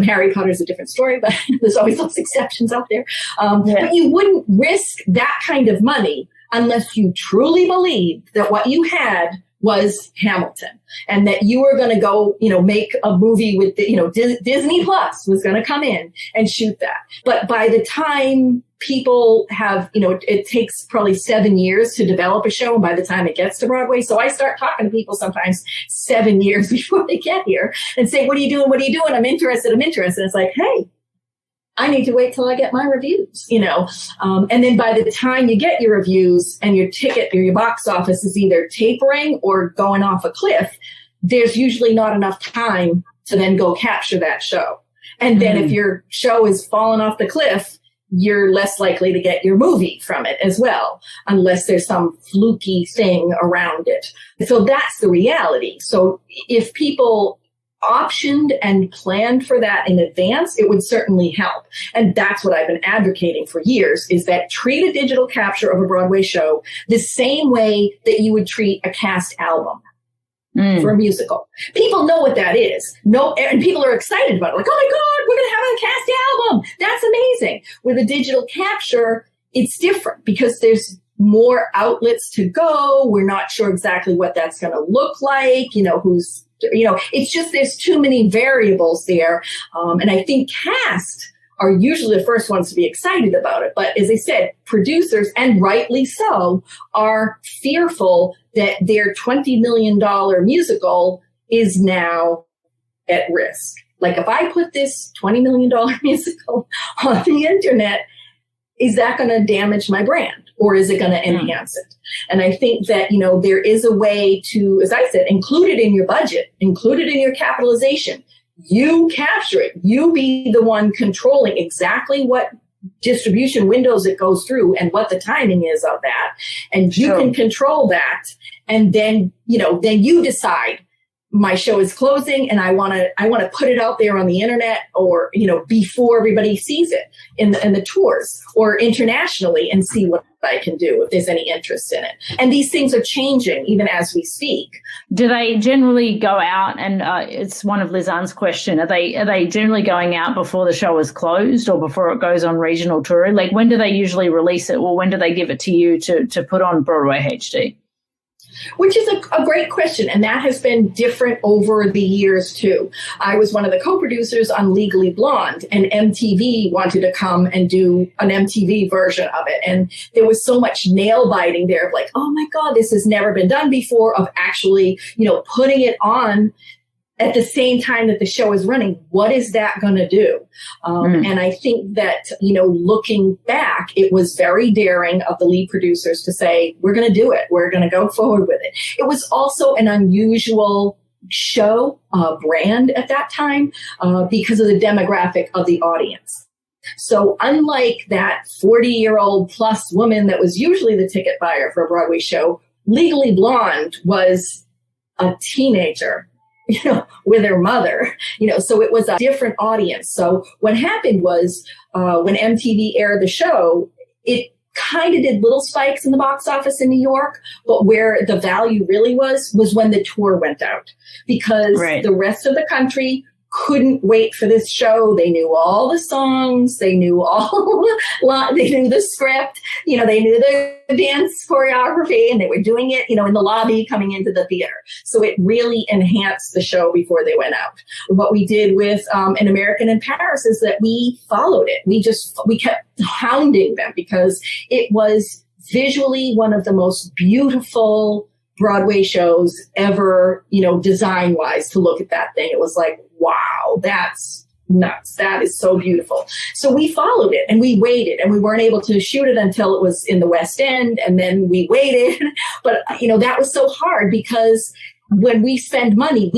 Harry Potter's a different story, but there's always those exceptions out there. But you wouldn't risk that kind of money unless you truly believed that what you had was Hamilton and that you were going to go, make a movie with, Disney Plus was going to come in and shoot that. But by the time people have, it takes probably 7 years to develop a show. And by the time it gets to Broadway, so I start talking to people sometimes 7 years before they get here and say, what are you doing? What are you doing? I'm interested. And it's hey, I need to wait till I get my reviews, and then by the time you get your reviews and your ticket or your box office is either tapering or going off a cliff, there's usually not enough time to then go capture that show. And then if your show is fallen off the cliff, you're less likely to get your movie from it as well, unless there's some fluky thing around it. So that's the reality. So if people optioned and planned for that in advance, it would certainly help. And that's what I've been advocating for years, is that treat a digital capture of a Broadway show the same way that you would treat a cast album. For a musical. People know what that is. And people are excited about it. Like, oh my God, we're going to have a cast album. That's amazing. With a digital capture, it's different because there's more outlets to go. We're not sure exactly what that's going to look like. It's just, there's too many variables there. And I think cast are usually the first ones to be excited about it. But as I said, producers, and rightly so, are fearful that their $20 million musical is now at risk. Like, if I put this $20 million musical on the internet, is that going to damage my brand, or is it going to enhance it? And I think that, there is a way to, as I said, include it in your budget, include it in your capitalization. You capture it. You be the one controlling exactly what distribution windows it goes through and what the timing is of that. And you can control that. And then, then you decide, my show is closing and I want to put it out there on the internet, or, before everybody sees it in the tours, or internationally, and see what I can do if there's any interest in it. And these things are changing even as we speak. Do they generally go out, and it's one of Lizanne's question, are they generally going out before the show is closed or before it goes on regional touring? Like, when do they usually release it, or when do they give it to you to put on Broadway HD? Which is a great question, and that has been different over the years, too. I was one of the co-producers on Legally Blonde, and MTV wanted to come and do an MTV version of it. And there was so much nail-biting there of like, oh, my God, this has never been done before, of actually, putting it on at the same time that the show is running. What is that going to do? And I think that, looking back, it was very daring of the lead producers to say, we're going to do it. We're going to go forward with it. It was also an unusual show brand at that time because of the demographic of the audience. So unlike that 40-year-old plus woman that was usually the ticket buyer for a Broadway show, Legally Blonde was a teenager, with her mother, so it was a different audience. So what happened was when MTV aired the show, it kind of did little spikes in the box office in New York, but where the value really was when the tour went out, because the rest of the country couldn't wait for this show. They knew all the songs. They knew they knew the script, they knew the dance choreography, and they were doing it, in the lobby coming into the theater. So it really enhanced the show before they went out. What we did with An American in Paris is that we followed it. We kept hounding them because it was visually one of the most beautiful Broadway shows ever, design-wise, to look at that thing. It was like, wow, that's nuts. That is so beautiful. So we followed it and we waited, and we weren't able to shoot it until it was in the West End, and then we waited. But, that was so hard because when we spend money,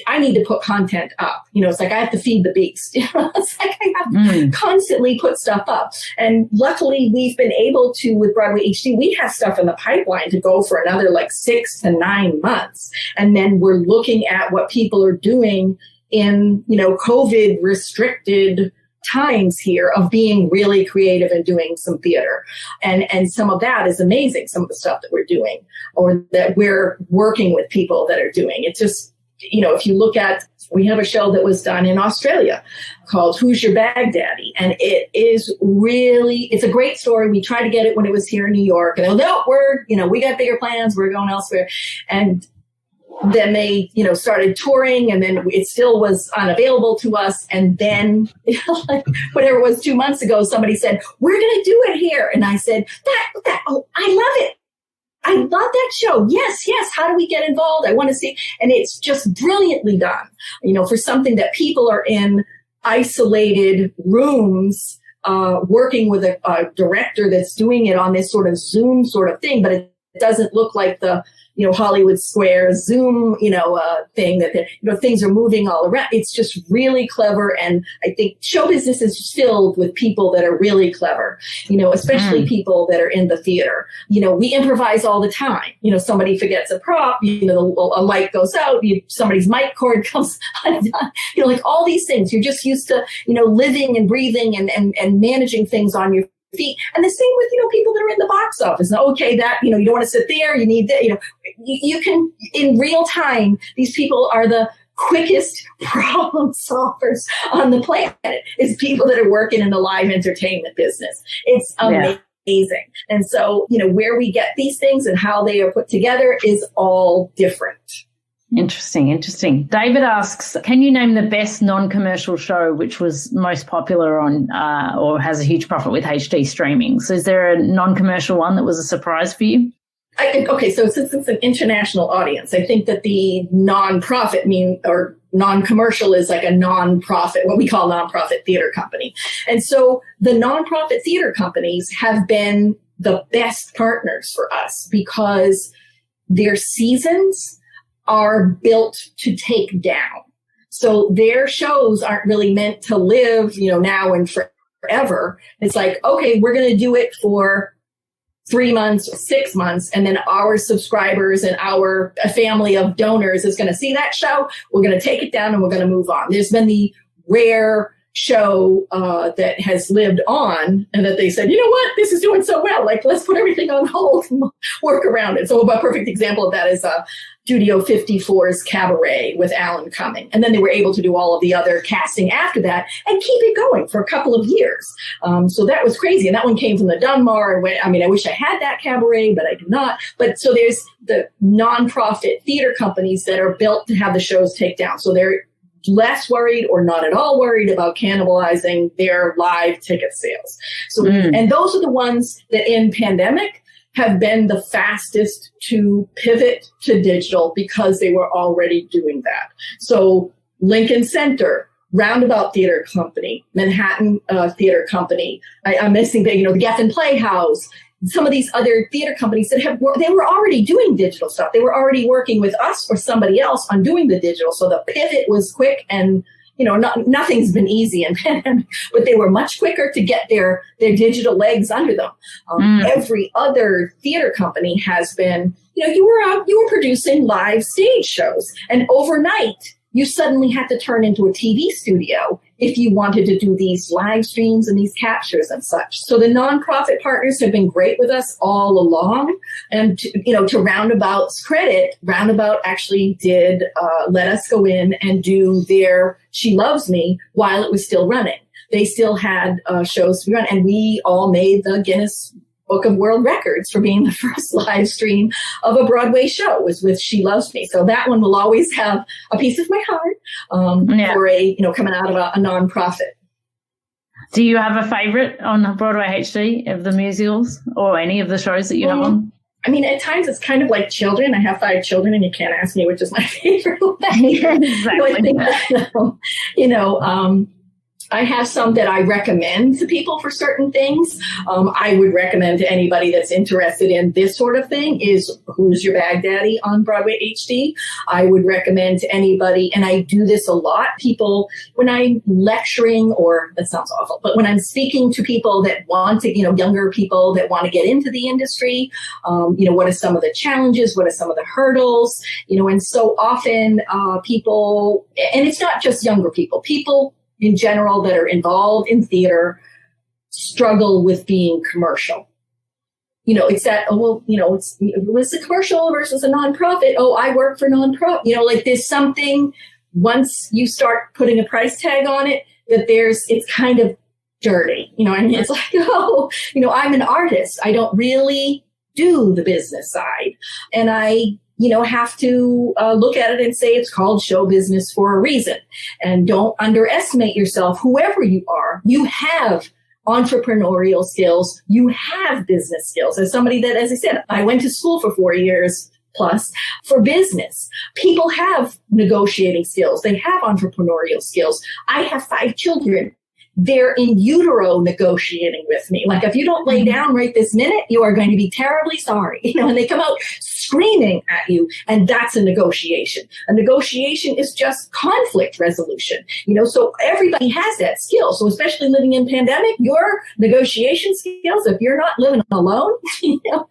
I need to put content up. It's like I have to feed the beast. It's like I have to constantly put stuff up. And luckily, we've been able to, with Broadway HD, we have stuff in the pipeline to go for another 6 to 9 months. And then we're looking at what people are doing in, COVID restricted times here of being really creative and doing some theater. And some of that is amazing, some of the stuff that we're doing, or that we're working with people that are doing. It's just, if you look at, we have a show that was done in Australia called Who's Your Bag Daddy? And it is really, it's a great story. We tried to get it when it was here in New York, and no, we got bigger plans. We're going elsewhere. And then they, started touring, and then it still was unavailable to us. And then, whatever it was 2 months ago, somebody said, we're going to do it here. And I said, oh, I love it. I love that show. Yes. How do we get involved? I want to see. And it's just brilliantly done, for something that people are in isolated rooms, working with a director that's doing it on this sort of Zoom sort of thing, but it doesn't look like the Hollywood Square Zoom, thing that, things are moving all around. It's just really clever. And I think show business is filled with people that are really clever, especially people that are in the theater. We improvise all the time. Somebody forgets a prop, a light goes out, somebody's mic cord comes undone, like all these things. You're just used to, living and breathing and managing things on your feet. And the same with, people that are in the box office. Now, okay, that, you don't want to sit there, you need that, you can, in real time, these people are the quickest problem solvers on the planet, is people that are working in the live entertainment business. It's amazing. And so, where we get these things and how they are put together is all different. Interesting. David asks, can you name the best non-commercial show which was most popular on or has a huge profit with HD streaming? So is there a non-commercial one that was a surprise for you? So since it's an international audience, I think that the non-profit or non-commercial is like a non-profit, what we call non-profit theater company. And so the non-profit theater companies have been the best partners for us because their seasons are built to take down. So their shows aren't really meant to live, now and forever. It's like, okay, we're going to do it for 3 months, 6 months, and then our subscribers and a family of donors is going to see that show. We're going to take it down and we're going to move on. There's been the rare show that has lived on and that they said, you know what, this is doing so well, like let's put everything on hold and work around it. So a perfect example of that is Studio 54's Cabaret with Alan Cumming. And then they were able to do all of the other casting after that and keep it going for a couple of years. So that was crazy. And that one came from the Dunmar. I wish I had that Cabaret, but I do not. But so there's the nonprofit theater companies that are built to have the shows take down. So they're less worried or not at all worried about cannibalizing their live ticket sales. So, and those are the ones that in pandemic have been the fastest to pivot to digital because they were already doing that. So Lincoln Center, Roundabout Theater Company, Manhattan Theater Company, I'm missing the Geffen Playhouse, some of these other theater companies that they were already doing digital stuff. They were already working with us or somebody else on doing the digital. So the pivot was quick and, nothing's been easy in pandemic, but they were much quicker to get their digital legs under them. Every other theater company has been, you were producing live stage shows, and overnight you suddenly had to turn into a TV studio if you wanted to do these live streams and these captures and such. So the nonprofit partners have been great with us all along. And, to Roundabout's credit, Roundabout actually did let us go in and do their She Loves Me while it was still running. They still had shows to run, and we all made the Guinness Book of World Records for being the first live stream of a Broadway show was with She Loves Me. So that one will always have a piece of my heart for coming out of a nonprofit. Do you have a favorite on Broadway HD of the musicals or any of the shows that you have on? At times it's kind of like children. I have 5 children and you can't ask me which is my favorite. Exactly. So I think that, I have some that I recommend to people for certain things. I would recommend to anybody that's interested in this sort of thing is Who's Your Bag Daddy on Broadway HD. I would recommend to anybody, and I do this a lot, people, when I'm lecturing, or that sounds awful, but when I'm speaking to people that want to, younger people that want to get into the industry, what are some of the challenges? What are some of the hurdles? And so often people, and it's not just younger people in general that are involved in theater struggle with being commercial. It's that, it's a commercial versus a nonprofit. Oh, I work for nonprofit. There's something, once you start putting a price tag on it, that it's kind of dirty. It's like, I'm an artist. I don't really do the business side. And I have to look at it and say it's called show business for a reason. And don't underestimate yourself. Whoever you are, you have entrepreneurial skills. You have business skills. As somebody that, as I said, I went to school for 4 years plus for business. People have negotiating skills. They have entrepreneurial skills. I have 5 children. they're in utero negotiating with me. Like, if you don't lay down right this minute, you are going to be terribly sorry. And they come out screaming at you, and that's a negotiation. A negotiation is just conflict resolution. So everybody has that skill. So especially living in pandemic, your negotiation skills, if you're not living alone, your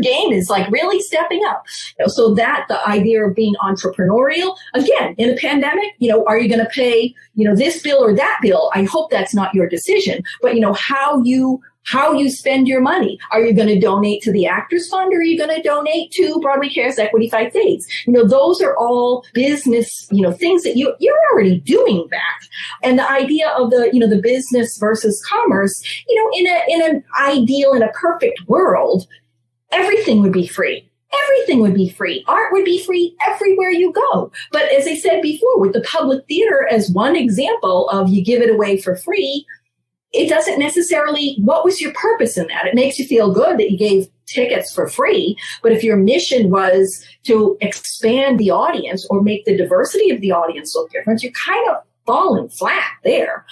game is like really stepping up. So that the idea of being entrepreneurial, again, in a pandemic, are you going to pay, this bill or that bill? I hope that's not your decision, but how you spend your money. Are you going to donate to the Actors Fund, or are you going to donate to Broadway Cares Equity Fights AIDS? Those are all business, things that you're already doing that. And the idea of the business versus commerce, in an ideal, in a perfect world, everything would be free. Everything would be free. Art would be free everywhere you go. But as I said before, with the public theater as one example of you give it away for free, it doesn't necessarily, what was your purpose in that? It makes you feel good that you gave tickets for free, but if your mission was to expand the audience or make the diversity of the audience look different, you're kind of falling flat there,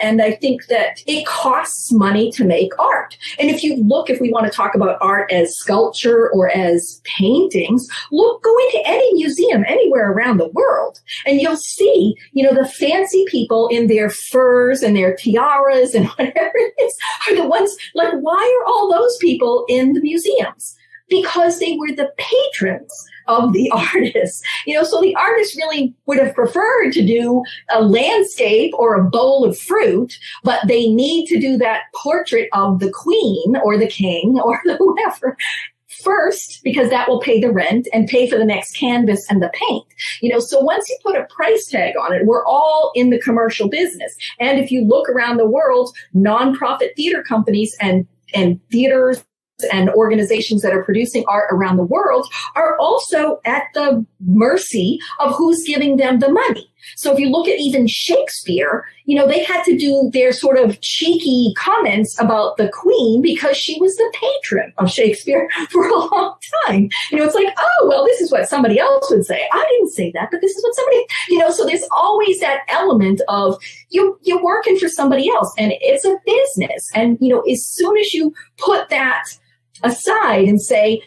and I think that it costs money to make art. And if we want to talk about art as sculpture or as paintings, go into any museum anywhere around the world, and you'll see, the fancy people in their furs and their tiaras and whatever it is are the ones, like, why are all those people in the museums? Because they were the patrons of the artist. So the artist really would have preferred to do a landscape or a bowl of fruit, but they need to do that portrait of the queen or the king or the whoever first, because that will pay the rent and pay for the next canvas and the paint. So once you put a price tag on it, we're all in the commercial business. And if you look around the world, nonprofit theater companies and theaters and organizations that are producing art around the world are also at the mercy of who's giving them the money. So if you look at even Shakespeare, they had to do their sort of cheeky comments about the queen because she was the patron of Shakespeare for a long time. It's like, oh, well, this is what somebody else would say. I didn't say that, but this is what somebody, so there's always that element of you're working for somebody else, and it's a business. And, as soon as you put that aside and say,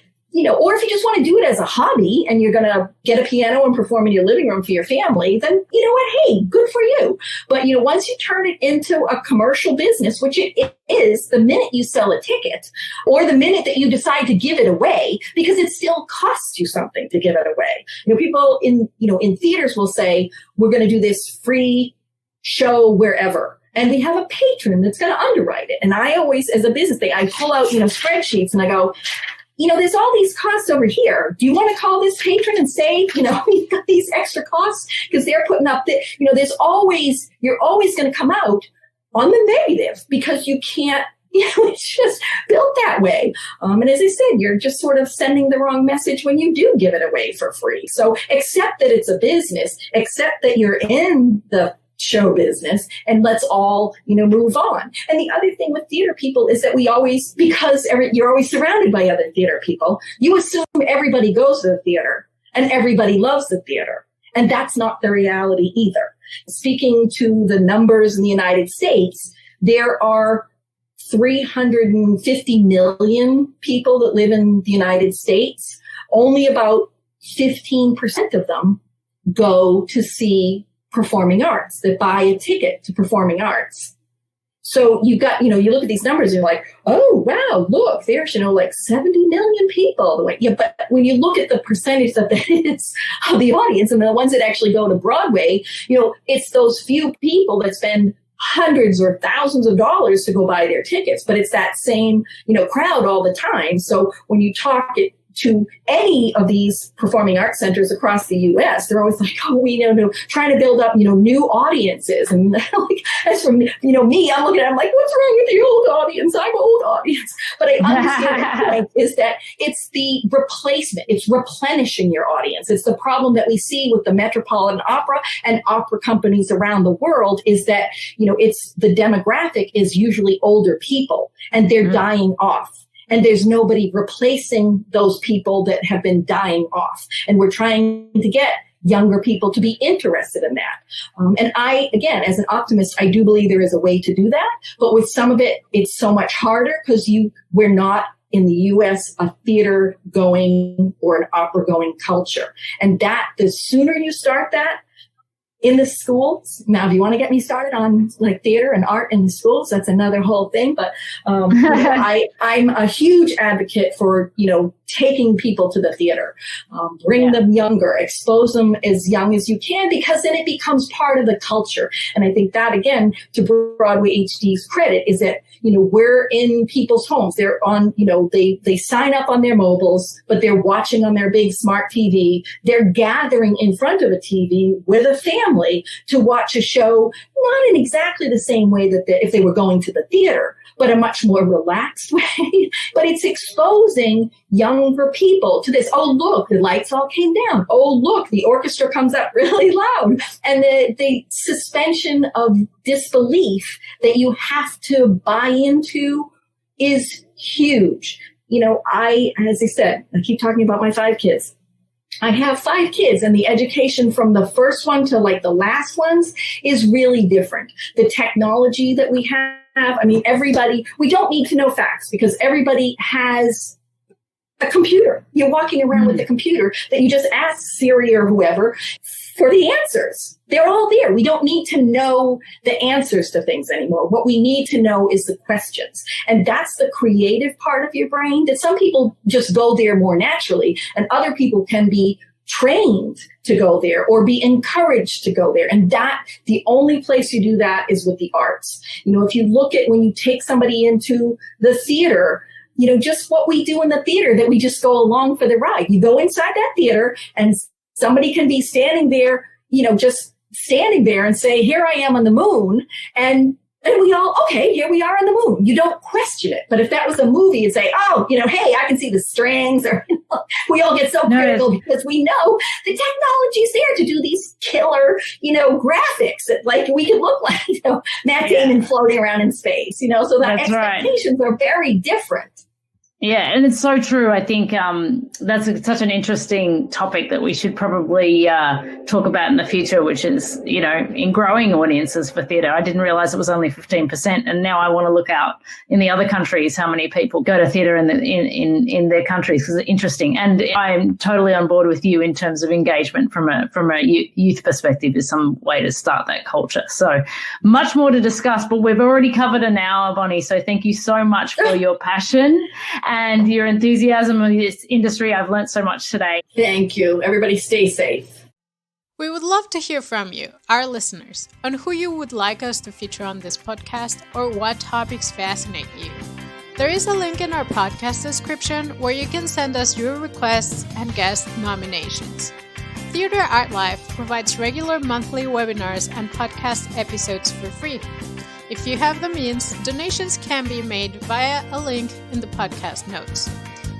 or if you just want to do it as a hobby and you're going to get a piano and perform in your living room for your family, then you know what? Hey, good for you. But, once you turn it into a commercial business, which it is the minute you sell a ticket or the minute that you decide to give it away, because it still costs you something to give it away. People in theaters will say, we're going to do this free show wherever. And we have a patron that's going to underwrite it. And I always, as a business thing, I pull out, spreadsheets and I go, there's all these costs over here. Do you want to call this patron and say, we've got these extra costs because they're putting up you're always going to come out on the negative because you can't, it's just built that way. And as I said, you're just sort of sending the wrong message when you do give it away for free. So accept that it's a business, accept that you're in the show business, and let's all, move on. And the other thing with theater people is that because you're always surrounded by other theater people, you assume everybody goes to the theater and everybody loves the theater. And that's not the reality either. Speaking to the numbers in the United States, there are 350 million people that live in the United States. Only about 15% of them go to see performing arts, that buy a ticket to performing arts. So you look at these numbers and you're like, oh, wow, look, there's, 70 million people. Yeah, but when you look at the percentage that is of the audience and the ones that actually go to Broadway, it's those few people that spend hundreds or thousands of dollars to go buy their tickets, but it's that same, crowd all the time. So when you talk it to any of these performing arts centers across the U.S., they're always like, oh, we know, trying to build up, new audiences. And as for me, I'm looking at it, I'm like, what's wrong with the old audience? I'm old audience. But I understand the point is that it's the replacement. It's replenishing your audience. It's the problem that we see with the Metropolitan Opera and opera companies around the world is that, it's the demographic is usually older people and they're dying off. And there's nobody replacing those people that have been dying off. And we're trying to get younger people to be interested in that. And I, again, as an optimist, I do believe there is a way to do that. But with some of it, it's so much harder because we're not in the U.S. a theater going or an opera going culture. And that the sooner you start that in the schools. Now, if you want to get me started on like theater and art in the schools, that's another whole thing. But I'm a huge advocate for, taking people to the theater, bring them younger, expose them as young as you can, because then it becomes part of the culture. And I think that, again, to Broadway HD's credit, is that, we're in people's homes. They're on, they sign up on their mobiles, but they're watching on their big smart TV. They're gathering in front of a TV with a family to watch a show, not in exactly the same way that if they were going to the theater, but a much more relaxed way. But it's exposing younger people to this. Oh, look, the lights all came down. Oh, look, the orchestra comes up really loud. And the suspension of disbelief that you have to buy into is huge. As I said, I keep talking about my 5 kids. I have 5 kids, and the education from the first one to like the last ones is really different. The technology that we have, we don't need to know facts because everybody has a computer. You're walking around with a computer that you just ask Siri or whoever for the answers. They're all there. We don't need to know the answers to things anymore. What we need to know is the questions. And that's the creative part of your brain, that some people just go there more naturally, and other people can be trained to go there or be encouraged to go there. And that the only place you do that is with the arts. If you look at when you take somebody into the theater, just what we do in the theater, that we just go along for the ride. You go inside that theater and somebody can be standing there, just standing there and say, here I am on the moon. And we all, okay, here we are on the moon. You don't question it. But if that was a movie, you'd say, oh, hey, I can see the strings. Or we all get so critical because we know the technology's there to do these killer, graphics that like we could look like, Matt Damon floating around in space, so that expectations are very different. Yeah, and it's so true. I think that's such an interesting topic that we should probably talk about in the future, which is, in growing audiences for theatre. I didn't realise it was only 15%, and now I want to look out in the other countries how many people go to theatre in their countries, because it's interesting. And I'm totally on board with you in terms of engagement from a youth perspective is some way to start that culture. So much more to discuss, but we've already covered an hour, Bonnie. So thank you so much for your passion and your enthusiasm in this industry. I've learned so much today. Thank you. Everybody stay safe. We would love to hear from you, our listeners, on who you would like us to feature on this podcast or what topics fascinate you. There is a link in our podcast description where you can send us your requests and guest nominations. TheatreArtLife provides regular monthly webinars and podcast episodes for free. If you have the means, donations can be made via a link in the podcast notes.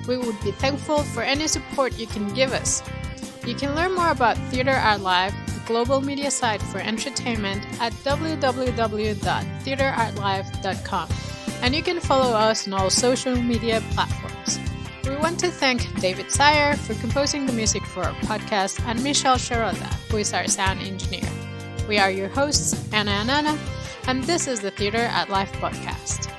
We would be thankful for any support you can give us. You can learn more about TheatreArtLife, the global media site for entertainment, at www.theatreartlife.com. And you can follow us on all social media platforms. We want to thank David Sayer for composing the music for our podcast, and Michelle Sharoda, who is our sound engineer. We are your hosts, Anna and Anna, and this is the TheatreArtLife podcast.